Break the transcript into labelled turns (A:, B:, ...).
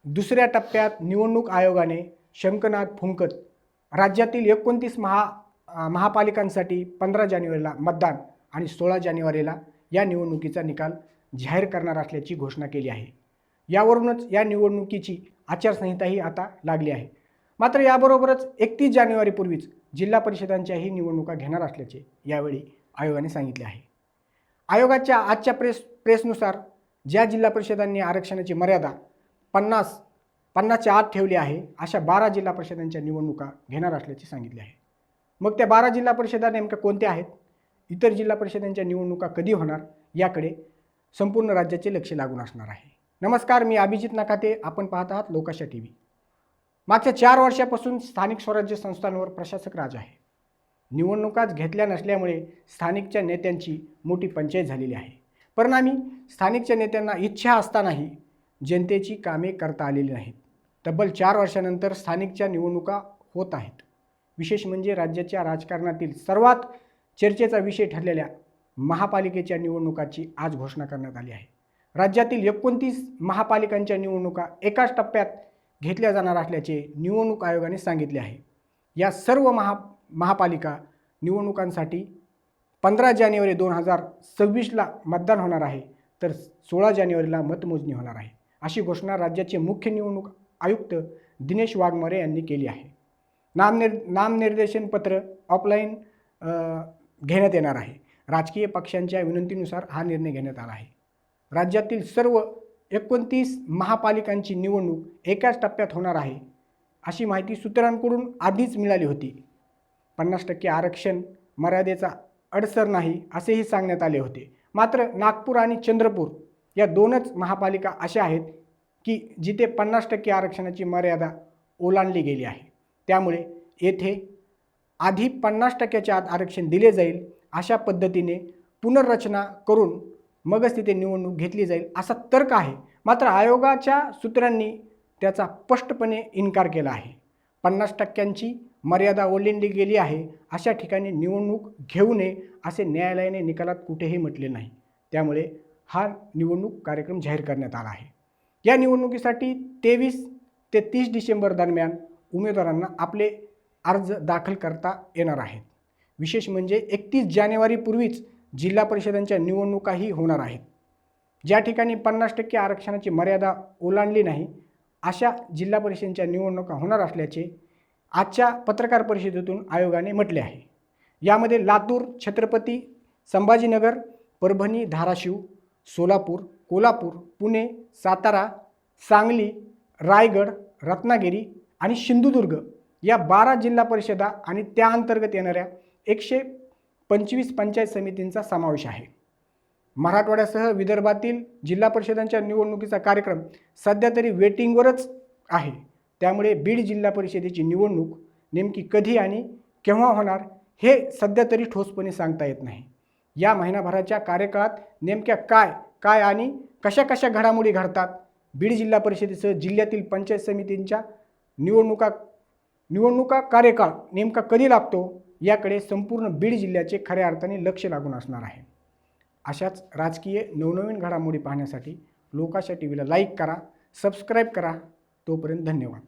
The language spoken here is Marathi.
A: दुसऱ्या टप्प्यात निवडणूक आयोगाने शंखनाद फुंकत राज्यातील 29 महापालिकांसाठी 15 जानेवारीला मतदान आणि 16 जानेवारीला या निवडणुकीचा निकाल जाहीर करणार असल्याची घोषणा केली आहे। यावरूनच या निवडणुकीची आचारसंहिताही आता लागली आहे। मात्र याबरोबरच 31 जानेवारीपूर्वीच जिल्हा परिषदांच्याही निवडणुका घेणार असल्याचे यावेळी आयोगाने सांगितले आहे। आयोगाच्या आजच्या प्रेसनुसार ज्या जिल्हा परिषदांनी आरक्षणाची मर्यादा 50च्या आत ठेवली आहे अशा 12 जिल्हा परिषदांच्या निवडणुका घेणार असल्याचे सांगितले आहे। मग त्या 12 जिल्हा परिषदा नेमक्या कोणत्या आहेत, इतर जिल्हा परिषदांच्या निवडणुका कधी होणार याकडे संपूर्ण राज्याचे लक्ष लागून असणार आहे। नमस्कार, मी अभिजित नकाते, आपण पाहत आहात लोकाशा टीव्ही। मागच्या 4 वर्षापासून स्थानिक स्वराज्य संस्थांवर प्रशासक राज आहे। निवडणुकाच घेतल्या नसल्यामुळे स्थानिकच्या नेत्यांची मोठी पंचायत झालेली आहे। परिणामी स्थानिकच्या नेत्यांना इच्छा असतानाही जनतेची कामे करता आलेली नाहीत। तब्बल 4 वर्षानंतर स्थानिकच्या निवडणुका होत आहेत। विशेष म्हणजे राज्याच्या राजकारणातील सर्वात चर्चेचा विषय ठरलेल्या महापालिकेच्या निवडणुकाची आज घोषणा करण्यात आली आहे। राज्यातील 29 महापालिकांच्या निवडणुका एकाच टप्प्यात घेतल्या जाणार असल्याचे निवडणूक आयोगाने सांगितले आहे। या सर्व महापालिका निवडणुकांसाठी 15 जानेवारी 2026ला मतदान होणार आहे, तर 16 जानेवारीला मतमोजणी होणार आहे, अशी घोषणा राज्याचे मुख्य निवडणूक आयुक्त दिनेश वाघमारे यांनी केली आहे। नामनिर्देशन पत्र ऑफलाईन घेण्यात येणार आहे। राजकीय पक्षांच्या विनंतीनुसार हा निर्णय घेण्यात आला आहे। राज्यातील सर्व 29 महापालिकांची निवडणूक एकाच टप्प्यात होणार आहे, अशी माहिती सूत्रांकडून आधीच मिळाली होती। 50% आरक्षण मर्यादेचा अडसर नाही असेही सांगण्यात आले होते। मात्र नागपूर आणि चंद्रपूर या 2च महापालिका अशा आहेत की जिथे 50% आरक्षणाची मर्यादा ओलांडली गेली आहे। त्यामुळे येथे आधी 50%च्या आत आरक्षण दिले जाईल, अशा पद्धतीने पुनर्रचना करून मगच तिथे निवडणूक घेतली जाईल असा तर्क आहे। मात्र आयोगाच्या सूत्रांनी त्याचा स्पष्टपणे इन्कार केला आहे। 50%ची मर्यादा ओलांडली गेली आहे अशा ठिकाणी निवडणूक घेऊ नये असे न्यायालयाने निकालात कुठेही म्हटले नाही। त्यामुळे हा निवडणूक कार्यक्रम जाहीर करण्यात आला आहे। या निवडणुकीसाठी 23 ते 30 डिसेंबर दरम्यान उमेदवारांना आपले अर्ज दाखल करता येणार आहेत। विशेष म्हणजे 31 जानेवारीपूर्वीच जिल्हा परिषदांच्या निवडणुकाही होणार आहेत। ज्या ठिकाणी 50% आरक्षणाची मर्यादा ओलांडली नाही अशा जिल्हा परिषदांच्या निवडणुका होणार असल्याचे आजच्या पत्रकार परिषदेतून आयोगाने म्हटले आहे। यामध्ये लातूर, छत्रपती संभाजीनगर, परभणी, धाराशिव, सोलापूर, कोल्हापूर, पुणे, सातारा, सांगली, रायगड, रत्नागिरी आणि सिंधुदुर्ग या 12 जिल्हा परिषदा आणि त्या अंतर्गत येणाऱ्या 125 पंचायत समितींचा समावेश आहे। मराठवाड्यासह विदर्भातील जिल्हा परिषदांच्या निवडणुकीचा कार्यक्रम सध्या तरी वेटिंगवरच आहे। त्यामुळे बीड जिल्हा परिषदेची निवडणूक नेमकी कधी आणि केव्हा होणार हे सध्या तरी ठोसपणे सांगता येत नाही। या महिनाभराच्या कार्यकाळात नेमक्या काय आणि कशा घडामोडी घडतात, बीड जिल्हा परिषदेसह जिल्ह्यातील पंचायत समितींच्या निवडणुका कार्यकाळ नेमका कधी लागतो याकडे संपूर्ण बीड जिल्ह्याचे खऱ्या अर्थाने लक्ष लागून असणार आहे। अशाच राजकीय नवनवीन घडामोडी पाहण्यासाठी लोकाशा टीव्हीला लाईक करा, सबस्क्राईब करा। तोपर्यंत धन्यवाद।